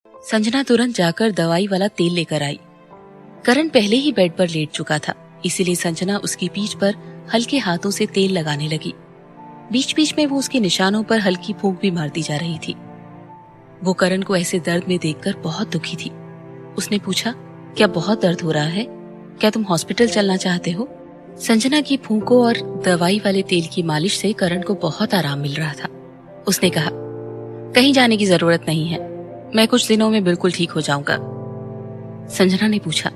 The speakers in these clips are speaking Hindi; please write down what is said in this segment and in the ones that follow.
संजना तुरंत जाकर दवाई वाला तेल लेकर आई। करण पहले ही बेड पर लेट चुका था, इसीलिए संजना उसकी पीठ पर हल्के हाथों से तेल लगाने लगी। बीच बीच में वो उसके निशानों पर हल्की फूंक भी मारती जा रही थी। वो करण को ऐसे दर्द में देखकर बहुत दुखी थी। उसने पूछा, क्या बहुत दर्द हो रहा है? क्या तुम हॉस्पिटल चलना चाहते हो? संजना की फूंकों और दवाई वाले तेल की मालिश से करण को बहुत आराम मिल रहा था। उसने कहा, कहीं जाने की जरूरत नहीं है, मैं कुछ दिनों में बिल्कुल ठीक हो जाऊंगा। संजना ने पूछा,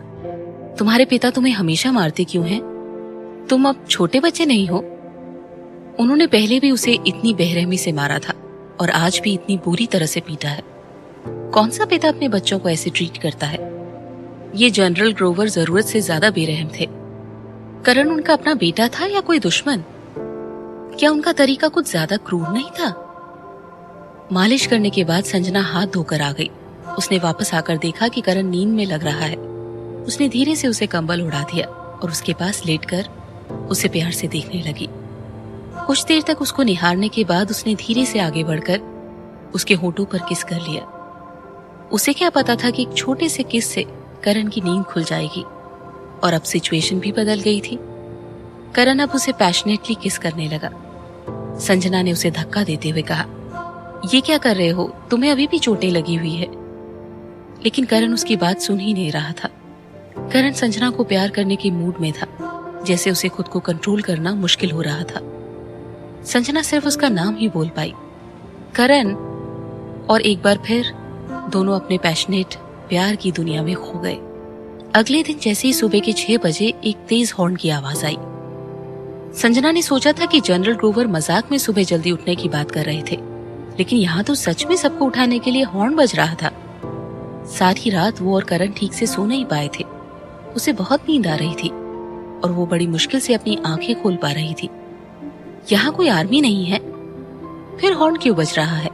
तुम्हारे पिता तुम्हें हमेशा मारते क्यों हैं? तुम अब छोटे बच्चे नहीं हो। उन्होंने पहले भी उसे इतनी बेरहमी से मारा था और आज भी इतनी बुरी तरह से पीटा है। कौन सा पिता अपने बच्चों को ऐसे ट्रीट करता है? ये जनरल ग्रोवर जरूरत से ज्यादा बेरहम थे। करण उनका अपना बेटा था या कोई दुश्मन? क्या उनका तरीका कुछ ज्यादा क्रूर नहीं था? मालिश करने के बाद संजना हाथ धोकर आ गई। उसने वापस आकर देखा कि करण नींद में लग रहा है। उसने धीरे से उसे कंबल उड़ा दिया और उसके पास लेटकर उसे प्यार से देखने लगी। कुछ देर तक उसको निहारने के बाद उसने धीरे से आगे बढ़कर उसके होठों पर किस कर लिया। उसे क्या पता था कि एक छोटे से किस से करण की नींद खुल जाएगी। और अब सिचुएशन भी बदल गई थी। करण अब उसे पैशनेटली किस करने लगा। संजना ने उसे धक्का देते हुए कहा, ये क्या कर रहे हो? तुम्हें अभी भी चोटें लगी हुई है। लेकिन करण उसकी बात सुन ही नहीं रहा था। करण संजना को प्यार करने के मूड में था, जैसे उसे खुद को कंट्रोल करना मुश्किल हो रहा था। संजना सिर्फ उसका नाम ही बोल पाई, करण। और एक बार फिर दोनों अपने पैशनेट प्यार की दुनिया में खो गए। अगले दिन जैसे ही सुबह के 6 बजे एक तेज हॉर्न की आवाज आई। संजना ने सोचा था कि जनरल ग्रोवर मजाक में सुबह जल्दी उठने की बात कर रहे थे, लेकिन यहाँ तो सच में सबको उठाने के लिए हॉर्न बज रहा था। सारी रात वो और करण ठीक से सो नहीं पाए थे। उसे बहुत नींद आ रही थी और वो बड़ी मुश्किल से अपनी आंखें खोल पा रही थी। यहाँ कोई आर्मी नहीं है, फिर हॉर्न क्यों बज रहा है?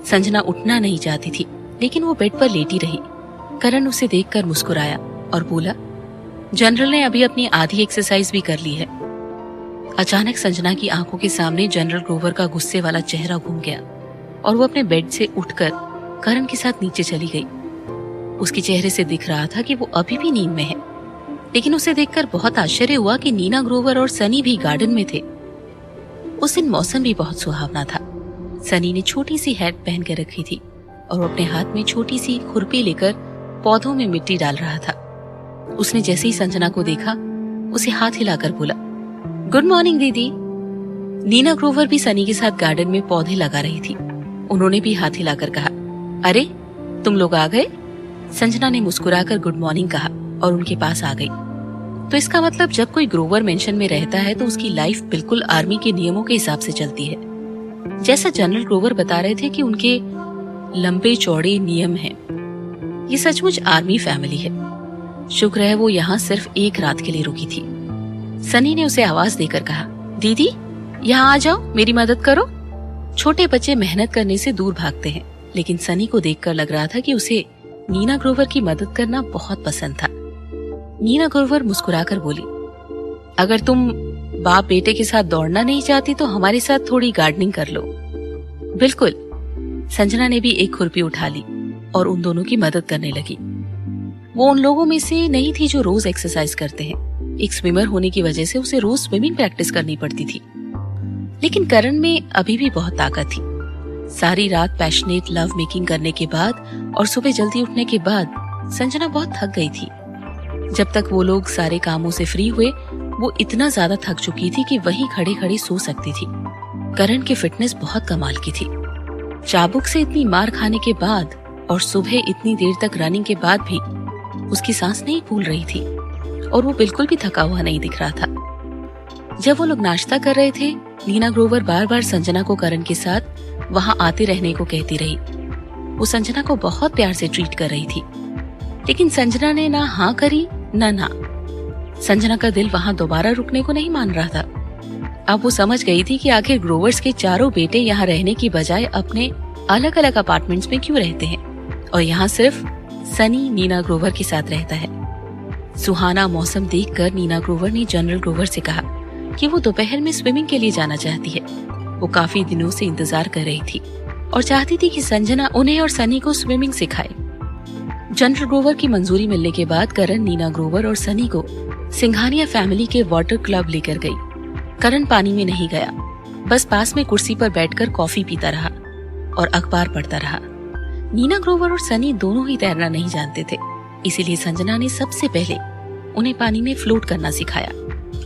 संजना उठना नहीं चाहती थी, लेकिन वो बेड पर लेटी रही। करण उसे देखकर मुस्कुराया और बोला, जनरल ने अभी अपनी आधी एक्सरसाइज भी कर ली है। अचानक संजना की आंखों के सामने जनरल ग्रोवर का गुस्से वाला चेहरा घूम गया और वो अपने बेड से उठकर करण के साथ नीचे चली गई। उसके चेहरे से दिख रहा था कि वो अभी भी नींद में है, लेकिन उसे देखकर बहुत आश्चर्य हुआ कि नीना ग्रोवर और सनी भी गार्डन में थे। उस दिन मौसम भी बहुत सुहावना था। सनी ने छोटी सी हैट पहन के रखी थी और वो अपने हाथ में छोटी सी खुरपी लेकर पौधों में मिट्टी डाल रहा था। उसने जैसे ही संजना को देखा, उसे हाथ हिलाकर बोला, गुड मॉर्निंग दीदी। नीना ग्रोवर भी सनी के साथ गार्डन में पौधे लगा रही थी। उन्होंने भी हाथ हिलाकर कहा, अरे तुम लोग आ गए। संजना ने मुस्कुराकर गुड मॉर्निंग कहा और उनके पास आ गई। तो इसका मतलब जब कोई ग्रोवर मेंशन में रहता है तो उसकी लाइफ बिल्कुल आर्मी के नियमों के हिसाब से चलती है। जैसा जनरल ग्रोवर बता रहे थे कि उनके लंबे चौड़े नियम हैं। ये सचमुच आर्मी फैमिली है। शुक्र है वो यहाँ सिर्फ एक रात के लिए रुकी थी। सनी ने उसे आवाज देकर कहा, दीदी यहाँ आ जाओ, मेरी मदद करो। छोटे बच्चे मेहनत करने से दूर भागते हैं, लेकिन सनी को देखकर लग रहा था कि उसे नीना ग्रोवर की मदद करना बहुत पसंद था। नीना ग्रोवर मुस्कुराकर बोली, अगर तुम बाप बेटे के साथ दौड़ना नहीं चाहती तो हमारे साथ थोड़ी गार्डनिंग कर लो। बिल्कुल। संजना ने भी एक खुरपी उठा ली और उन दोनों की मदद करने लगी। वो उन लोगों में से नहीं थी जो रोज एक्सरसाइज करते हैं। एक स्विमर होने की वजह से उसे रोज स्विमिंग प्रैक्टिस करनी पड़ती थी। लेकिन करण में अभी भी बहुत ताकत थी। सारी रात पैशनेट लव मेकिंग करने के बाद और सुबह जल्दी उठने के बाद संजना बहुत थक गई थी। जब तक वो लोग सारे कामों से फ्री हुए, वो इतना ज्यादा थक चुकी थी कि वहीं खड़े खड़े सो सकती थी। करण की फिटनेस बहुत कमाल की थी। चाबुक से इतनी मार खाने के बाद और सुबह इतनी देर तक रनिंग के बाद भी उसकी सांस नहीं फूल रही थी और वो बिल्कुल भी थका हुआ नहीं दिख रहा था। जब वो लोग नाश्ता कर रहे थे, नीना ग्रोवर बार बार संजना को करण के साथ वहां आते रहने को कहती रही। वो संजना को बहुत प्यार से ट्रीट कर रही थी, लेकिन संजना ने ना हाँ करी ना। संजना का दिल वहां दोबारा रुकने को नहीं मान रहा था। अब वो समझ गई थी कि आखिर ग्रोवर्स के चारों बेटे यहाँ रहने की बजाय अपने अलग अलग अपार्टमेंट्स में क्यों रहते हैं और यहाँ सिर्फ सनी नीना ग्रोवर के साथ रहता है। सुहाना मौसम देखकर नीना ग्रोवर ने जनरल ग्रोवर से कहा कि वो दोपहर में स्विमिंग के लिए जाना चाहती है। वो काफी दिनों से इंतजार कर रही थी और चाहती थी कि संजना उन्हें और सनी को स्विमिंग सिखाए। जनरल ग्रोवर की मंजूरी मिलने के बाद करण नीना ग्रोवर और सनी को सिंघानिया फैमिली के वाटर क्लब लेकर गई। करण पानी में नहीं गया, बस पास में कुर्सी पर बैठकर कॉफी पीता रहा और अखबार पढ़ता रहा। नीना ग्रोवर और सनी दोनों ही तैरना नहीं जानते थे, इसीलिए संजना ने सबसे पहले उन्हें पानी में फ्लोट करना सिखाया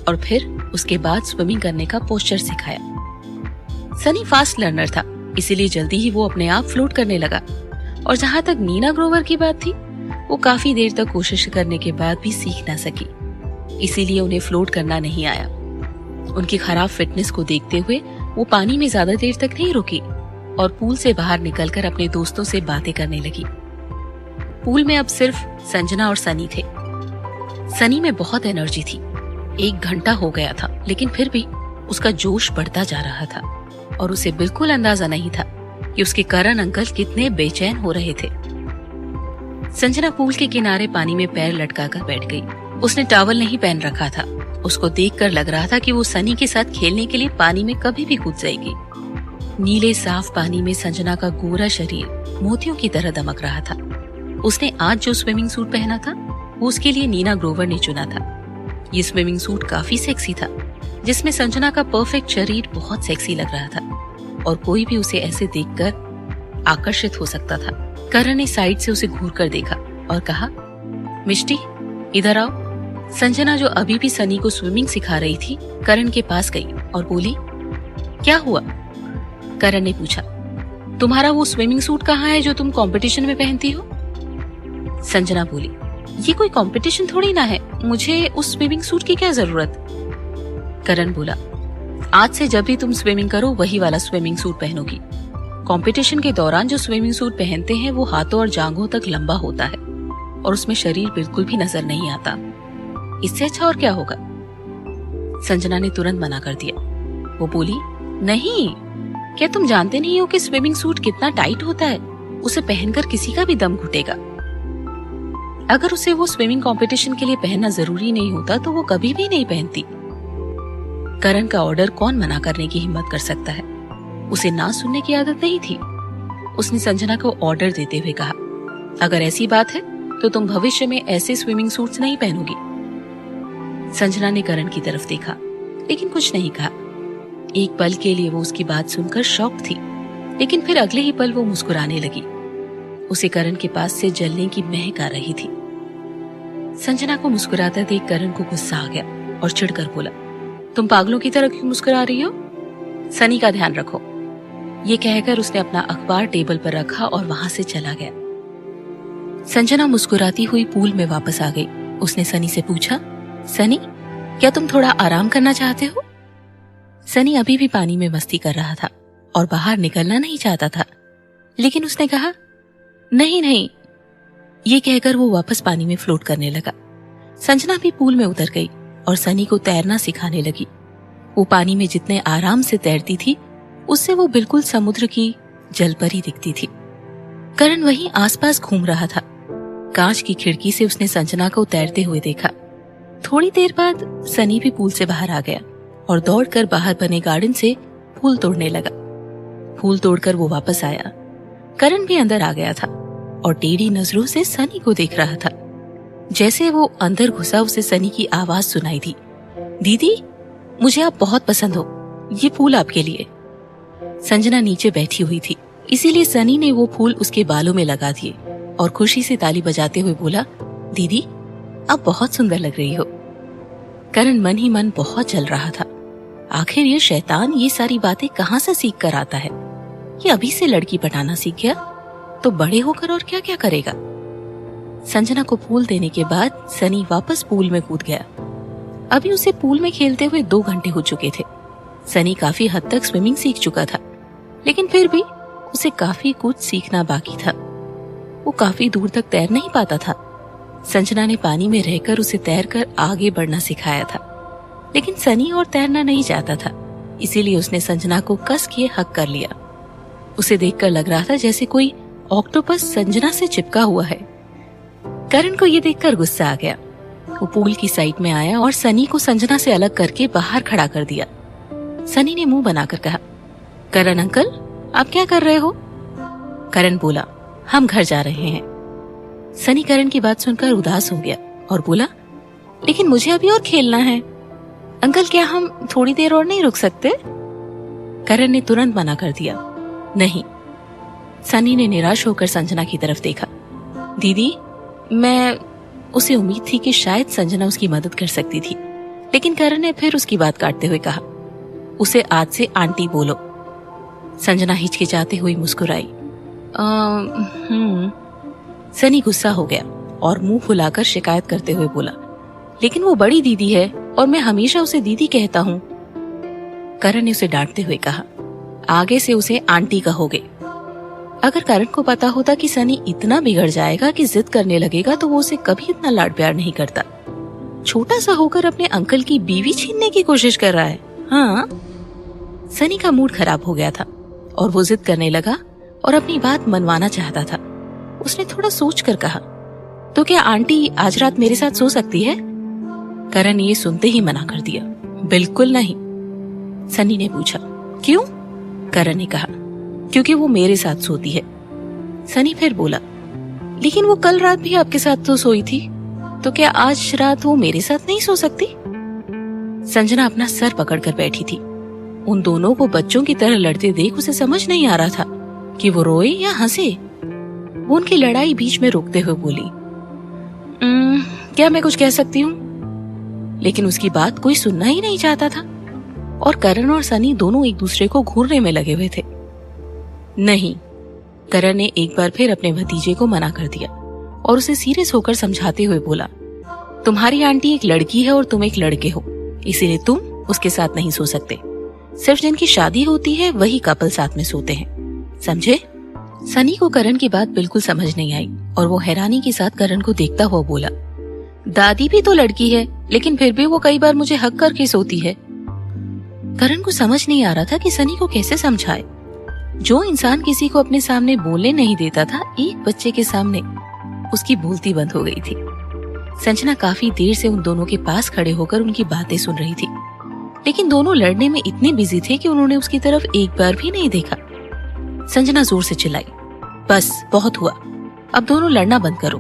और फिर उसके बाद स्विमिंग करने का पोस्चर सिखाया। सनी फास्ट लर्नर था, इसीलिए जल्दी ही वो अपने आप फ्लोट करने लगा। और जहाँ तक नीना ग्रोवर की बात थी, वो काफी देर तक कोशिश करने के बाद भी सीख ना सकी, इसीलिए उन्हें फ्लोट करना नहीं आया। उनकी खराब फिटनेस को देखते हुए वो पानी में ज्यादा देर तक नहीं रुकी और पूल से बाहर निकलकर अपने दोस्तों से बातें करने लगी। पूल में अब सिर्फ संजना और सनी थे। सनी में बहुत एनर्जी थी। 1 घंटा हो गया था, लेकिन फिर भी उसका जोश बढ़ता जा रहा था और उसे बिल्कुल अंदाजा नहीं था कि उसके करण अंकल कितने बेचैन हो रहे थे। संजना पूल के किनारे पानी में पैर लटकाकर बैठ गई। उसने टॉवल नहीं पहन रखा था। उसको देखकर लग रहा था कि वो सनी के साथ खेलने के लिए पानी में कभी भी कूद जाएगी। नीले साफ पानी में संजना का गोरा शरीर मोतियों की तरह दमक रहा था। उसने आज जो स्विमिंग सूट पहना था वो उसके लिए नीना ग्रोवर ने चुना था। ये स्विमिंग सूट काफी सेक्सी था, जिसमें संजना का परफेक्ट शरीर बहुत सेक्सी लग रहा था और कोई भी उसे ऐसे देखकर आकर्षित हो सकता था। करण ने साइड से उसे घूर कर देखा और कहा, मिष्टी इधर आओ। संजना जो अभी भी सनी को स्विमिंग सिखा रही थी, करण के पास गई और बोली, क्या हुआ? करण ने पूछा, तुम्हारा वो स्विमिंग सूट कहाँ है जो तुम कंपटीशन में पहनती हो? संजना बोली, ये कोई कंपटीशन थोड़ी ना है, मुझे उस स्विमिंग सूट की क्या जरूरत? करण बोला, आज से जब भी तुम स्विमिंग करो वही वाला स्विमिंग सूट पहनोगी। कंपटीशन के दौरान जो स्विमिंग सूट पहनते हैं वो हाथों और जांघों तक लंबा होता है और उसमें शरीर बिल्कुल भी नजर नहीं आता। इससे अच्छा और क्या होगा? संजना ने तुरंत मना कर दिया। वो बोली, नहीं, क्या तुम जानते नहीं हो कि स्विमिंग सूट कितना टाइट होता है? उसे पहनकर किसी का भी दम घुटेगा। अगर उसे वो स्विमिंग कंपटीशन के लिए पहनना जरूरी नहीं होता तो वो कभी भी नहीं पहनती। करण का ऑर्डर कौन मना करने की हिम्मत कर सकता है? उसे ना सुनने की आदत नहीं थी। उसने संजना को ऑर्डर देते हुए कहा, अगर ऐसी बात है तो तुम भविष्य में ऐसे स्विमिंग सूट्स नहीं पहनोगी। संजना ने करण की तरफ देखा, लेकिन कुछ नहीं कहा। एक पल के लिए वो उसकी बात सुनकर शॉक थी, लेकिन फिर अगले ही पल वो मुस्कुराने लगी। उसे करण के पास से जलने की महक आ रही थी। संजना को मुस्कुराता देख करण को गुस्सा आ गया और चिढ़कर बोला, तुम पागलों की तरह क्यों मुस्कुरा रही हो? सनी का ध्यान रखो। ये कहकर उसने अपना अखबार टेबल पर रखा और वहां से चला गया। संजना मुस्कुराती हुई पूल में वापस आ गई। उसने सनी से पूछा, सनी, क्या तुम थोड़ा आराम करना चाहते हो? सनी अभी भी पानी में मस्ती कर रहा था और बाहर निकलना नहीं चाहता था, लेकिन उसने कहा, नहीं नहीं। ये कहकर वो वापस पानी में फ्लोट करने लगा। संजना भी पूल में उतर गई और सनी को तैरना सिखाने लगी। वो पानी में जितने आराम से तैरती थी, उससे वो बिल्कुल समुद्र की जलपरी दिखती थी। करण वहीं आसपास घूम रहा था। कांच की खिड़की से उसने संजना को तैरते हुए देखा। थोड़ी देर बाद सनी भी पूल से बाहर आ गया और दौड़कर बाहर बने गार्डन से फूल तोड़ने लगा। फूल तोड़कर वो वापस आया। करण भी अंदर आ गया था और टेढ़ी नजरों से सनी को देख रहा था। जैसे वो अंदर घुसा, उसे सनी की आवाज सुनाई दी, दीदी, मुझे आप बहुत पसंद हो, ये फूल आपके लिए। संजना नीचे बैठी हुई थी, इसीलिए सनी ने वो फूल उसके बालों में लगा दिए और खुशी से ताली बजाते हुए बोला, दीदी, आप बहुत सुंदर लग रही हो। करण मन ही मन बहुत जल रहा था। आखिर ये शैतान ये सारी बातें कहाँ से सीख कर आता है? ये अभी से लड़की पटाना सीख गया तो बड़े होकर और क्या क्या करेगा? संजना को फूल देने के बाद सनी वापस पूल में कूद गया। अभी उसे पूल में खेलते हुए 2 घंटे हो चुके थे। सनी काफी हद तक स्विमिंग सीख चुका था, लेकिन फिर भी उसे काफी कुछ सीखना बाकी था। वो काफी दूर तक तैर नहीं पाता था। संजना ने पानी में रहकर उसे तैरकर आगे बढ़ना सिखाया था, लेकिन सनी और तैरना नहीं चाहता था, इसीलिए उसने संजना को कस के हक कर लिया। उसे देखकर लग रहा था जैसे कोई ऑक्टोपस संजना से चिपका हुआ है। करण को ये देखकर गुस्सा आ गया। वो पूल की साइड में आया और सनी को संजना से अलग करके बाहर खड़ा कर दिया। सनी ने मुंह बनाकर कहा, करण अंकल, आप क्या कर रहे हो? करण बोला, हम घर जा रहे हैं। सनी करण की बात सुनकर उदास हो गया और बोला, लेकिन मुझे अभी और खेलना है। अंकल, क्या हम थोड़ी देर और नहीं रुक सकते? करण ने तुरंत मना कर दिया, नहीं। सनी ने निराश होकर संजना की तरफ देखा। दीदी, मैं उसे उम्मीद थी कि शायद संजना उसकी मदद कर सकती थी, लेकिन करण ने फिर उसकी बात काटते हुए कहा, उसे आज से आंटी बोलो। संजना हिचकिचाते हुई मुस्कुराई। सनी गुस्सा हो गया और मुंह फुलाकर शिकायत करते हुए बोला, लेकिन वो बड़ी दीदी है और मैं हमेशा उसे दीदी कहता हूँ। करण ने उसे डांटते हुए कहा, आगे से उसे आंटी कहोगे। अगर करण को पता होता कि सनी इतना बिगड़ जाएगा कि जिद करने लगेगा तो वो उसे कभी इतना लाड प्यार नहीं करता। छोटा सा होकर अपने अंकल की बीवी छीनने की कोशिश कर रहा है। हाँ, सनी का मूड खराब हो गया था और वो जिद करने लगा और अपनी बात मनवाना चाहता था। उसने थोड़ा सोचकर कहा, तो क्या आंटी आज रात मेरे साथ सो सकती है? करण ने ये सुनते ही मना कर दिया, बिल्कुल नहीं। सनी ने पूछा, क्यों? करण ने कहा, क्योंकि वो मेरे साथ सोती है। सनी फिर बोला, लेकिन वो कल रात भी आपके साथ तो सोई थी, तो क्या आज रात वो मेरे साथ नहीं सो सकती? संजना अपना सर पकड़कर बैठी थी। उन दोनों को बच्चों की तरह लड़ते देख उसे समझ नहीं आ रहा था कि वो रोए या हंसे। वो उनकी लड़ाई बीच में रोकते हुए बोली, क्या मैं कुछ कह सकती हूँ? लेकिन उसकी बात कोई सुनना ही नहीं चाहता था और करण और सनी दोनों एक दूसरे को घूरने में लगे हुए थे। नहीं, करण ने एक बार फिर अपने भतीजे को मना कर दिया और उसे सीरियस होकर समझाते हुए बोला, तुम्हारी आंटी एक लड़की है और तुम एक लड़के हो, इसीलिए तुम उसके साथ नहीं सो सकते। सिर्फ जिनकी शादी होती है वही कपल साथ में सोते हैं, समझे? सनी को करण की बात बिल्कुल समझ नहीं आई और वो हैरानी के साथ करण को देखता हुआ बोला, दादी भी तो लड़की है, लेकिन फिर भी वो कई बार मुझे हक करके सोती है। करण को समझ नहीं आ रहा था कि सनी को कैसे समझाए। जो इंसान किसी को अपने सामने बोलने नहीं देता था, एक बच्चे के सामने उसकी बोलती बंद हो गई थी। संजना काफी देर से उन दोनों के पास खड़े होकर उनकी बातें सुन रही थी, लेकिन दोनों लड़ने में इतने बिजी थे कि उन्होंने उसकी तरफ एक बार भी नहीं देखा। संजना जोर से चिल्लाई, बस बहुत हुआ, अब दोनों लड़ना बंद करो।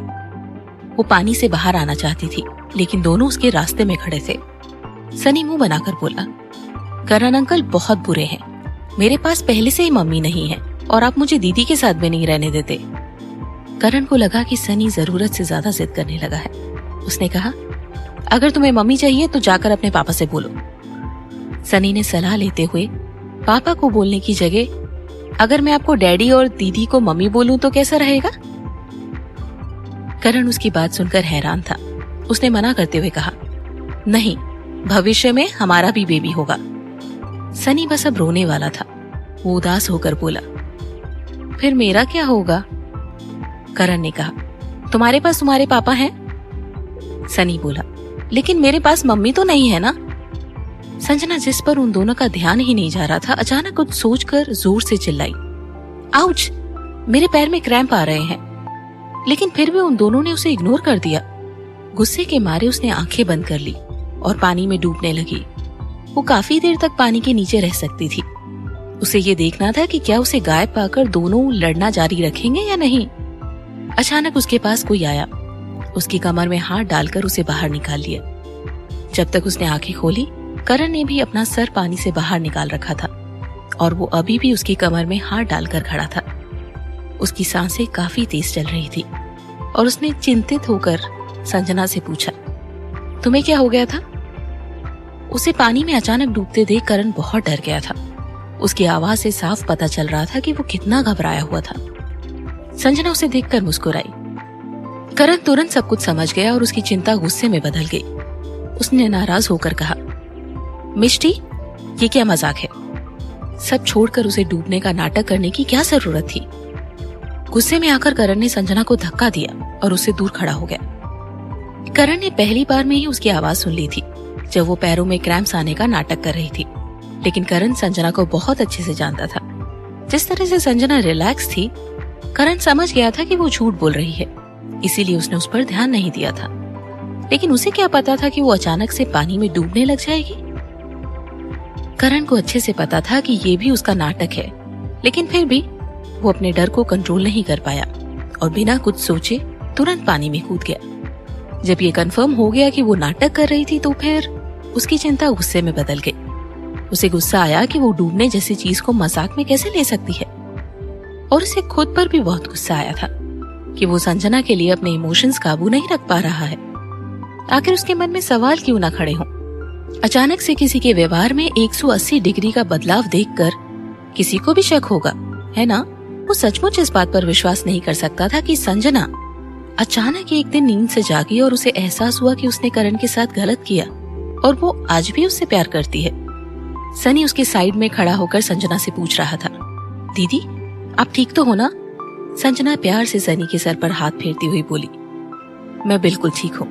वो पानी से बाहर आना चाहती थी, लेकिन दोनों उसके रास्ते में खड़े थे। सनी मुंह बनाकर बोला, करण अंकल बहुत बुरे हैं। मेरे पास पहले से ही मम्मी नहीं है और आप मुझे दीदी के साथ भी नहीं रहने देते। करण को लगा कि सनी जरूरत से ज्यादा जिद करने लगा है। उसने कहा, अगर तुम्हें मम्मी चाहिए तो जाकर अपने पापा से बोलो। सनी ने सलाह लेते हुए पापा को बोलने की जगह, अगर मैं आपको डैडी और दीदी को मम्मी बोलूं तो कैसा रहेगा? करण उसकी बात सुनकर हैरान था। उसने मना करते हुए कहा, नहीं, भविष्य में हमारा भी बेबी होगा। सनी बस अब रोने वाला था। वो उदास होकर बोला, फिर मेरा क्या होगा? करण ने कहा, तुम्हारे पास तुम्हारे पापा हैं? सनी बोला, लेकिन मेरे पास मम्मी तो नहीं है ना। संजना, जिस पर उन दोनों का ध्यान ही नहीं जा रहा था, अचानक कुछ सोचकर जोर से चिल्लाई, आउच! मेरे पैर में क्रैम्प आ रहे हैं। लेकिन फिर भी उन दोनों ने उसे इग्नोर कर दिया। गुस्से के मारे उसने आंखें बंद कर ली और पानी में डूबने लगी। वो काफी देर तक पानी के नीचे रह सकती थी। उसे ये देखना था कि क्या उसे गायब पाकर दोनों लड़ना जारी रखेंगे या नहीं। अचानक उसके पास कोई आया। उसकी कमर में हाथ डालकर उसे बाहर निकाल लिया। जब तक उसने आंखें खोली, करण ने भी अपना सर पानी से बाहर निकाल रखा था और वो अभी भी उसकी कमर में हाथ डालकर खड़ा था। उसकी सांसें काफी तेज चल रही थी और उसने चिंतित होकर संजना से पूछा, तुम्हें क्या हो गया था? उसे पानी में अचानक डूबते देख करण बहुत डर गया था। उसकी आवाज से साफ पता चल रहा था कि वो कितना घबराया हुआ था। संजना उसे देखकर मुस्कुराई। करण तुरंत सब कुछ समझ गया और उसकी चिंता गुस्से में बदल गई। उसने नाराज होकर कहा, मिष्टी, ये क्या मजाक है? सब छोड़कर उसे डूबने का नाटक करने की क्या जरूरत थी? गुस्से में आकर करण ने संजना को धक्का दिया और उससे दूर खड़ा हो गया। करण ने पहली बार में ही उसकी आवाज सुन ली थी जब वो पैरों में क्रैम्प्स आने का नाटक कर रही थी। लेकिन करण संजना को बहुत अच्छे से जानता था। जिस तरह से संजना रिलैक्स थी, करण समझ गया था कि वो झूठ बोल रही है, इसीलिए उसने उस पर ध्यान नहीं दिया था। लेकिन उसे क्या पता था कि वो अचानक से पानी में डूबने लग जाएगी। करण को अच्छे से पता था कि ये भी उसका नाटक है, लेकिन फिर भी वो अपने डर को कंट्रोल नहीं कर पाया और बिना कुछ सोचे तुरंत पानी में कूद गया। जब ये कंफर्म हो गया कि वो नाटक कर रही थी तो फिर उसकी चिंता गुस्से में बदल गई। उसे गुस्सा आया कि वो डूबने जैसी चीज को मजाक में कैसे ले सकती है, और उसे खुद पर भी बहुत गुस्सा आया था कि वो संजना के लिए अपने इमोशंस काबू नहीं रख पा रहा है। आखिर उसके मन में सवाल क्यों ना खड़े हों? अचानक से किसी के व्यवहार में 180 डिग्री का बदलाव देखकर किसी को भी शक होगा, है ना? वो सचमुच इस बात पर विश्वास नहीं कर सकता था कि संजना अचानक एक दिन नींद से जागी और उसे एहसास हुआ कि उसने करण के साथ गलत किया और वो आज भी उससे प्यार करती है। सनी उसके साइड में खड़ा होकर संजना से पूछ रहा था, दीदी आप ठीक तो हो ना? संजना प्यार से सनी के सर पर हाथ फेरती हुई बोली, मैं बिल्कुल ठीक हूँ।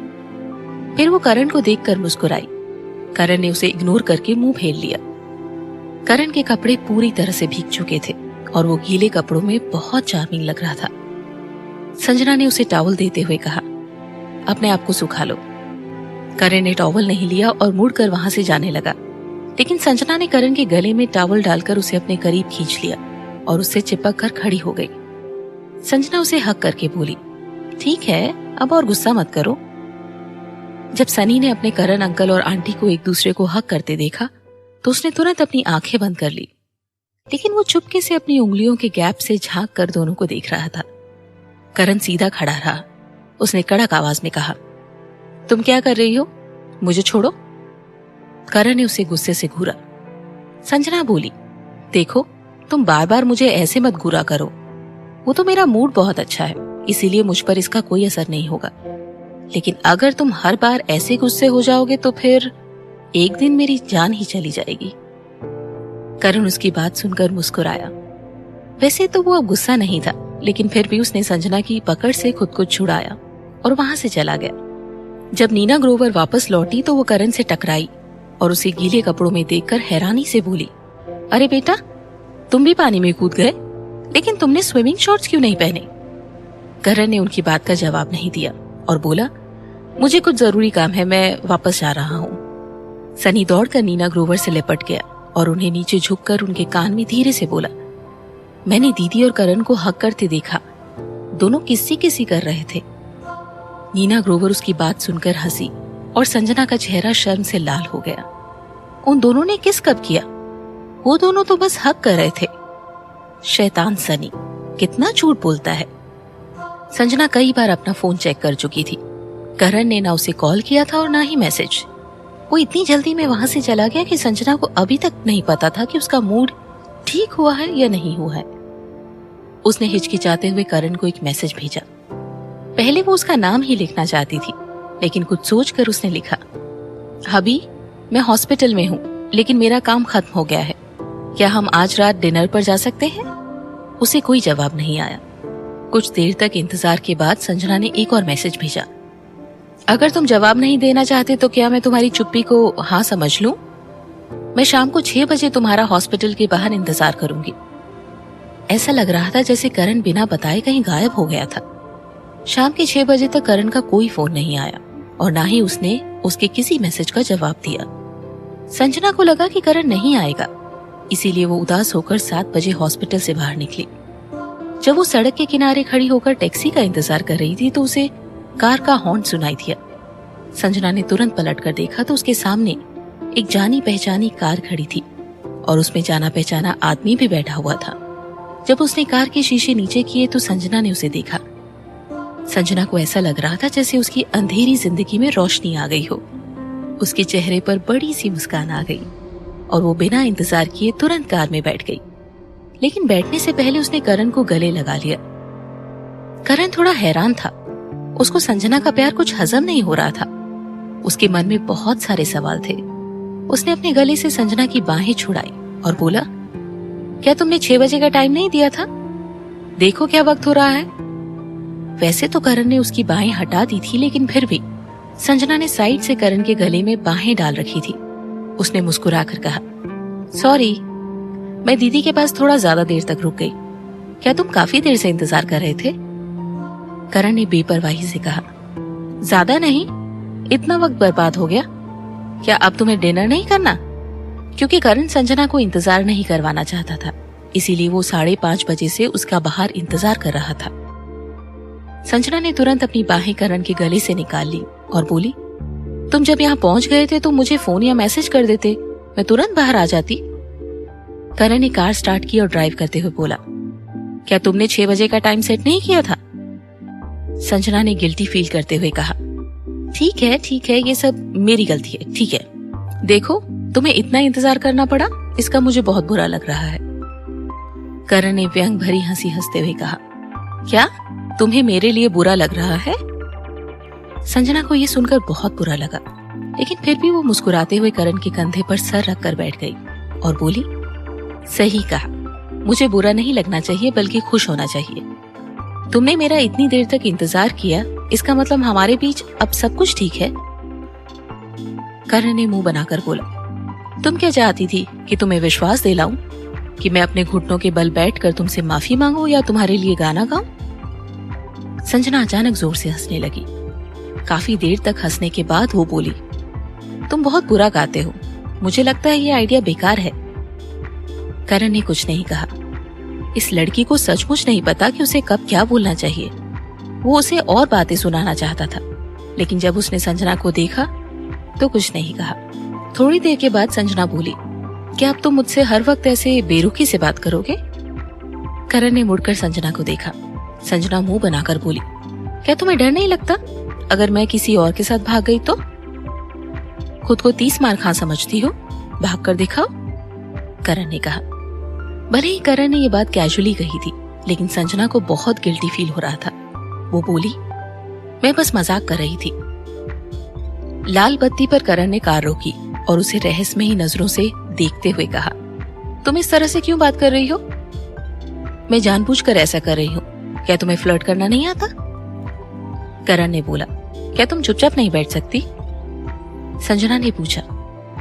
फिर वो करण को देखकर मुस्कुराई। करण ने उसे इग्नोर करके मुंह फेर लिया। करण के कपड़े पूरी तरह से भीग चुके थे और वो गीले कपड़ों में बहुत चार्मिंग लग रहा था। संजना ने उसे टॉवल देते हुए कहा, अपने आप को सुखा लो। करण ने टॉवल नहीं लिया और मुड़कर वहां से जाने लगा, लेकिन संजना ने करण के गले में टॉवल डालकर उसे अपने करीब खींच लिया और उससे चिपक कर खड़ी हो गई। संजना उसे हक करके बोली, ठीक है अब और गुस्सा मत करो। जब सनी ने अपने करण अंकल और आंटी को एक दूसरे को हक करते देखा तो उसने तुरंत अपनी आंखें बंद कर ली, लेकिन वो चुपके से अपनी उंगलियों के गैप से झांक कर दोनों को देख रहा था। करण सीधा खड़ा रहा। उसने कड़क आवाज में कहा, तुम क्या कर रही हो? मुझे छोड़ो। करण ने उसे गुस्से से घूरा। संजना बोली, देखो तुम बार बार मुझे ऐसे मत घूरा करो। वो तो मेरा मूड बहुत अच्छा है, इसीलिए मुझ पर इसका कोई असर नहीं होगा, लेकिन अगर तुम हर बार ऐसे गुस्से हो जाओगे तो फिर एक दिन मेरी जान ही चली जाएगी। करण उसकी बात सुनकर मुस्कुराया। वैसे तो वो अब गुस्सा नहीं था, लेकिन फिर भी उसने संजना की पकड़ से खुद को छुड़ाया और वहां से चला गया। जब नीना ग्रोवर वापस लौटी तो वो करण से टकराई और उसे गीले कपड़ों में देखकर हैरानी से बोली, अरे बेटा तुम भी पानी में कूद गए, लेकिन तुमने स्विमिंग शॉर्ट्स क्यों नहीं पहने? करण ने उनकी बात का जवाब नहीं दिया और बोला, मुझे कुछ जरूरी काम है, मैं वापस जा रहा हूँ। सनी दौड़कर नीना ग्रोवर से लिपट गया और उन्हें नीचे झुककर उनके कान में धीरे से बोला, मैंने दीदी और करण को हक करते देखा, दोनों किसी किसी कर रहे थे। नीना ग्रोवर उसकी बात सुनकर हंसी और संजना का चेहरा शर्म से लाल हो गया। उन दोनों ने किस कब किया? वो दोनों तो बस हक कर रहे थे। शैतान सनी, कितना झूठ बोलता है। संजना कई बार अपना फोन चेक कर चुकी थी। करण ने ना उसे कॉल किया था और ना ही मैसेज। वो इतनी जल्दी में वहां से चला गया कि संजना को अभी तक नहीं पता था कि उसका मूड ठीक हुआ है या नहीं हुआ है। उसने हिचकिचाते हुए करण को एक मैसेज भेजा। पहले वो उसका नाम ही लिखना चाहती थी, लेकिन कुछ सोचकर उसने लिखा, हबी मैं हॉस्पिटल में हूँ, लेकिन मेरा काम खत्म हो गया है, क्या हम आज रात डिनर पर जा सकते हैं? उसे कोई जवाब नहीं आया। कुछ देर तक इंतजार के बाद संजना ने एक और मैसेज भेजा, अगर तुम जवाब नहीं देना चाहते तो क्या मैं तुम्हारी चुप्पी को हाँ समझ लूं? मैं शाम को 6 बजे तुम्हारा हॉस्पिटल के बाहर इंतजार करूंगी। ऐसा लग रहा था जैसे करण बिना बताए कहीं गायब हो गया था। शाम के 6 बजे तक करण का कोई फोन नहीं आया और ना ही उसने उसके किसी मैसेज का जवाब दिया। संजना को लगा कि करण नहीं आएगा, इसीलिए वो उदास होकर 7 बजे हॉस्पिटल से बाहर निकली। जब वो सड़क के किनारे खड़ी होकर टैक्सी का इंतजार कर रही थी तो उसे कार का हॉर्न सुनाई दिया। संजना ने तुरंत पलटकर देखा तो उसके सामने एक जानी पहचानी कार खड़ी थी और उसमें जाना पहचाना आदमी भी बैठा हुआ था। जब उसने कार के शीशे नीचे किए तो संजना ने उसे देखा। संजना को ऐसा लग रहा था जैसे उसकी अंधेरी जिंदगी में रोशनी आ गई हो। उसके चेहरे पर बड़ी सी मुस्कान आ गई और वो बिना इंतजार किए तुरंत कार में बैठ गई। लेकिन बैठने से पहले उसने करण को गले लगा लिया। करण थोड़ा हैरान था। उसको संजना का प्यार कुछ हजम नहीं हो रहा था। उसके मन में बहुत सारे सवाल थे। उसने अपने गले से संजना की बाहें छुड़ाई और बोला, क्या तुमने 6 बजे का टाइम नहीं दिया था? देखो क्या वक्त हो रहा है। वैसे तो करण ने उसकी बाहें हटा दी थी, लेकिन फिर भी संजना ने साइड से करण के गले में बाहें डाल रखी थी। उसने मुस्कुराकर कहा, सॉरी, मैं दीदी के पास थोड़ा ज्यादा देर तक रुक गई। क्या तुम काफी देर से इंतजार कर रहे थे? करण ने बेपरवाही से कहा, ज्यादा नहीं, इतना वक्त बर्बाद हो गया। क्या अब तुम्हें डिनर नहीं करना? क्योंकि करण संजना को इंतजार नहीं करवाना चाहता था, इसीलिए वो 5:30 बजे से उसका बाहर इंतजार कर रहा था। संजना ने तुरंत अपनी बाहें करण के गले से निकाल ली और बोली, तुम जब यहाँ पहुंच गए थे तो मुझे फोन या मैसेज कर देते, मैं तुरंत बाहर आ जाती। करण ने कार स्टार्ट की और ड्राइव करते हुए बोला, क्या तुमने 6 बजे का टाइम सेट नहीं किया था? संजना ने गिल्टी फील करते हुए कहा, ठीक है, ये सब मेरी गलती है, ठीक है। देखो, तुम्हें इतना इंतजार करना पड़ा, इसका मुझे बहुत बुरा लग रहा है। करण ने व्यंग भरी हंसी हंसते हुए कहा, क्या तुम्हें मेरे लिए बुरा लग रहा है? संजना को यह सुनकर बहुत बुरा लगा, लेकिन फिर भी वो मुस्कुराते हुए करण के कंधे पर सर रखकर बैठ गई और बोली, सही कहा, मुझे बुरा नहीं लगना चाहिए बल्कि खुश होना चाहिए। तुमने मेरा इतनी देर तक इंतजार किया, इसका मतलब हमारे बीच अब सब कुछ ठीक है। करण ने मुंह बनाकर बोला, तुम क्या चाहती थी कि तुम्हें विश्वास दिलाऊं कि मैं अपने घुटनों के बल बैठकर तुमसे माफी मांगूं या तुम्हारे लिए गाना गाऊं? संजना अचानक जोर से हंसने लगी। काफी देर तक हंसने के बाद वो बोली, तुम बहुत बुरा गाते हो, मुझे लगता है ये आइडिया बेकार है। करण ने कुछ नहीं कहा। इस लड़की को सचमुच नहीं पता कि उसे कब क्या बोलना चाहिए। वो उसे और बातें सुनाना चाहता था, लेकिन जब उसने संजना को देखा तो कुछ नहीं कहा। थोड़ी देर के बाद संजना बोली, क्या अब तुम मुझसे हर वक्त ऐसे बेरुखी से बात करोगे? करण ने मुड़कर संजना को देखा। संजना मुंह बनाकर बोली, क्या तुम्हें डर नहीं लगता अगर मैं किसी और के साथ भाग गई तो? खुद को 30 मार खां समझती हो, भाग कर दिखाओ। करण ने कहा। भले ही करण ने ये बात कैजुअली कही थी, लेकिन संजना को बहुत गिल्टी फील हो रहा था। वो बोली, मैं बस मजाक कर रही थी। लाल बत्ती पर करण ने कार रोकी और उसे रहस्यमयी नजरों से देखते हुए कहा, तुम इस तरह से क्यों बात कर रही हो? मैं जानबूझकर ऐसा कर रही हूँ। क्या तुम्हें फ्लर्ट करना नहीं आता? करण ने बोला, क्या तुम चुपचाप नहीं बैठ सकती? संजना ने पूछा,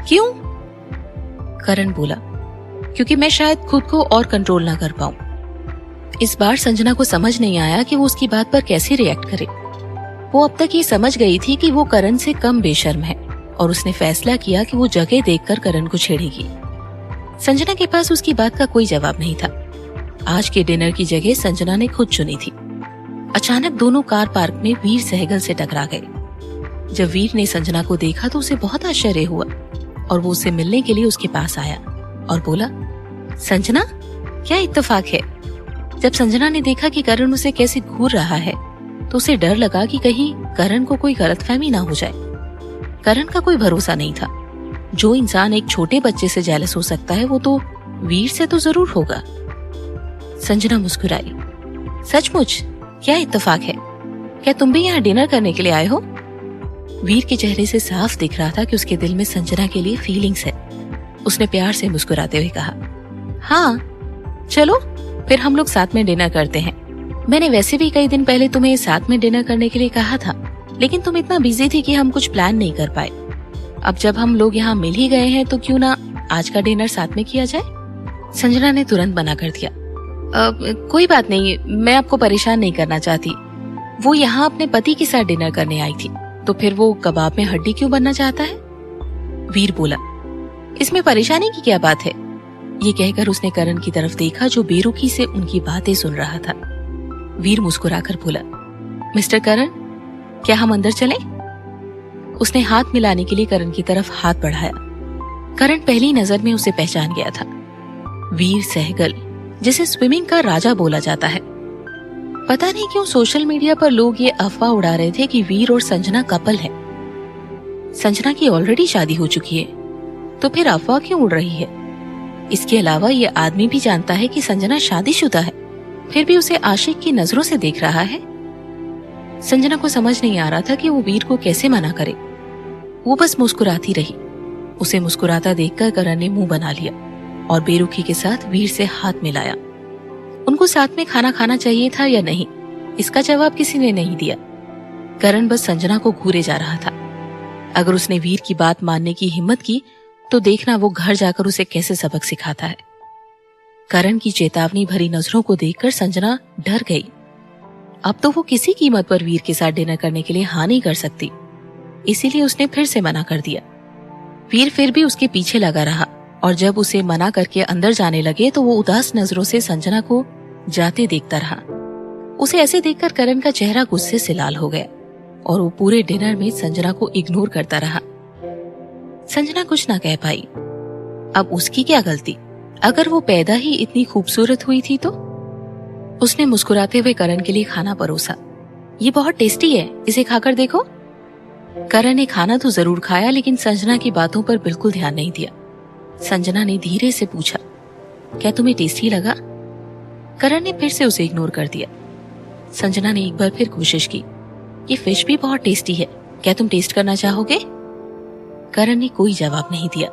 क्यों? करण बोला, क्योंकि मैं शायद खुद को और कंट्रोल ना कर पाऊं। इस बार संजना को समझ नहीं आया कि वो उसकी बात पर कैसे रिएक्ट करे। वो अब तक ये समझ गई थी कि वो करण से कम बेशर्म है और उसने फैसला किया कि वो जगह देखकर करण को छेड़ेगी। संजना के पास उसकी बात का कोई जवाब नहीं था। आज के डिनर की जगह संजना ने खुद चुनी थी। अचानक दोनों कार पार्क में वीर सहगल से टकरा गए। जब वीर ने संजना को देखा तो उसे बहुत आश्चर्य हुआ और वो उसे मिलने के लिए उसके पास आया और बोला, संजना, क्या इत्तेफाक है? जब संजना ने देखा कि करण उसे कैसे घूर रहा है तो उसे डर लगा कि कहीं करण को कोई गलतफहमी ना हो जाए। करण का कोई भरोसा नहीं था। जो इंसान एक छोटे बच्चे से जेलस हो सकता है वो तो वीर से तो जरूर होगा। संजना मुस्कुराई, सचमुच? क्या इत्तेफाक है? क्या तुम भी यहाँ डिनर करने के लिए आए हो? वीर के चेहरे से साफ दिख रहा था कि उसके दिल में संजना के लिए फीलिंग्स है। उसने प्यार से मुस्कुराते हुए कहा, हाँ चलो फिर हम लोग साथ में डिनर करते हैं। मैंने वैसे भी कई दिन पहले तुम्हें साथ में डिनर करने के लिए कहा था, लेकिन तुम इतना बिजी थी कि हम कुछ प्लान नहीं कर पाए। अब जब हम लोग यहाँ मिल ही गए हैं तो क्यों ना आज का डिनर साथ में किया जाए? संजना ने तुरंत मना कर दिया, कोई बात नहीं, मैं आपको परेशान नहीं करना चाहती। वो यहाँ अपने पति के साथ डिनर करने आई थी, तो फिर वो कबाब में हड्डी क्यों बनना चाहता है? वीर बोला, इसमें परेशानी की क्या बात है? ये कहकर उसने करण की तरफ देखा जो बेरुखी से उनकी बातें सुन रहा था। वीर मुस्कुराकर बोला, मिस्टर करण, क्या हम अंदर चलें? उसने हाथ मिलाने के लिए करण की तरफ हाथ बढ़ाया। करण पहली नजर में उसे पहचान गया था। वीर सहगल, जिसे स्विमिंग का राजा बोला जाता है। पता नहीं क्यों सोशल मीडिया पर लोग ये अफवाह उड़ा रहे थे कि वीर और संजना कपल है। संजना की ऑलरेडी शादी हो चुकी है, तो फिर अफवाह क्यों उड़ रही है? इसके अलावा ये आदमी भी जानता है कि संजना शादीशुदा है, फिर भी उसे आशिक की नजरों से देख रहा है। संजना को समझ नहीं आ रहा था कि वो वीर को कैसे मना करे। वो बस मुस्कुराती रही। उसे मुस्कुराता देखकर करण ने मुंह बना लिया और बेरुखी के साथ वीर से हाथ मिलाया। उनको साथ में खाना खाना चाहिए था या नहीं, इसका जवाब किसी ने नहीं दिया। करण बस संजना को घूरे जा रहा था। अगर उसने वीर की बात मानने की हिम्मत की तो देखना वो घर जाकर उसे कैसे सबक सिखाता है। करण की चेतावनी भरी नजरों को देखकर संजना डर गई। अब तो वो किसी कीमत पर वीर के साथ डिनर करने के लिए हाँ नहीं कर सकती, इसीलिए उसने फिर से मना कर दिया। वीर फिर भी उसके पीछे लगा रहा और जब उसे मना करके अंदर जाने लगे तो वो उदास नजरों से संजना को जाते देखता रहा। उसे ऐसे देखकर करण का चेहरा गुस्से से लाल हो गया और वो पूरे डिनर में संजना को इग्नोर करता रहा। संजना कुछ ना कह पाई। अब उसकी क्या गलती? अगर वो पैदा ही इतनी खूबसूरत हुई थी तो? उसने मुस्कुराते हुए करण के लिए खाना परोसा। ये बहुत टेस्टी है, इसे खाकर देखो। करण ने खाना तो जरूर खाया लेकिन संजना की बातों पर बिल्कुल ध्यान नहीं दिया। संजना ने धीरे से पूछा, क्या तुम्हें टेस्टी लगा? करण ने फिर से उसे इग्नोर कर दिया। संजना ने एक बार फिर कोशिश की, ये फिश भी बहुत टेस्टी है, क्या तुम टेस्ट करना चाहोगे? करण ने कोई जवाब नहीं दिया।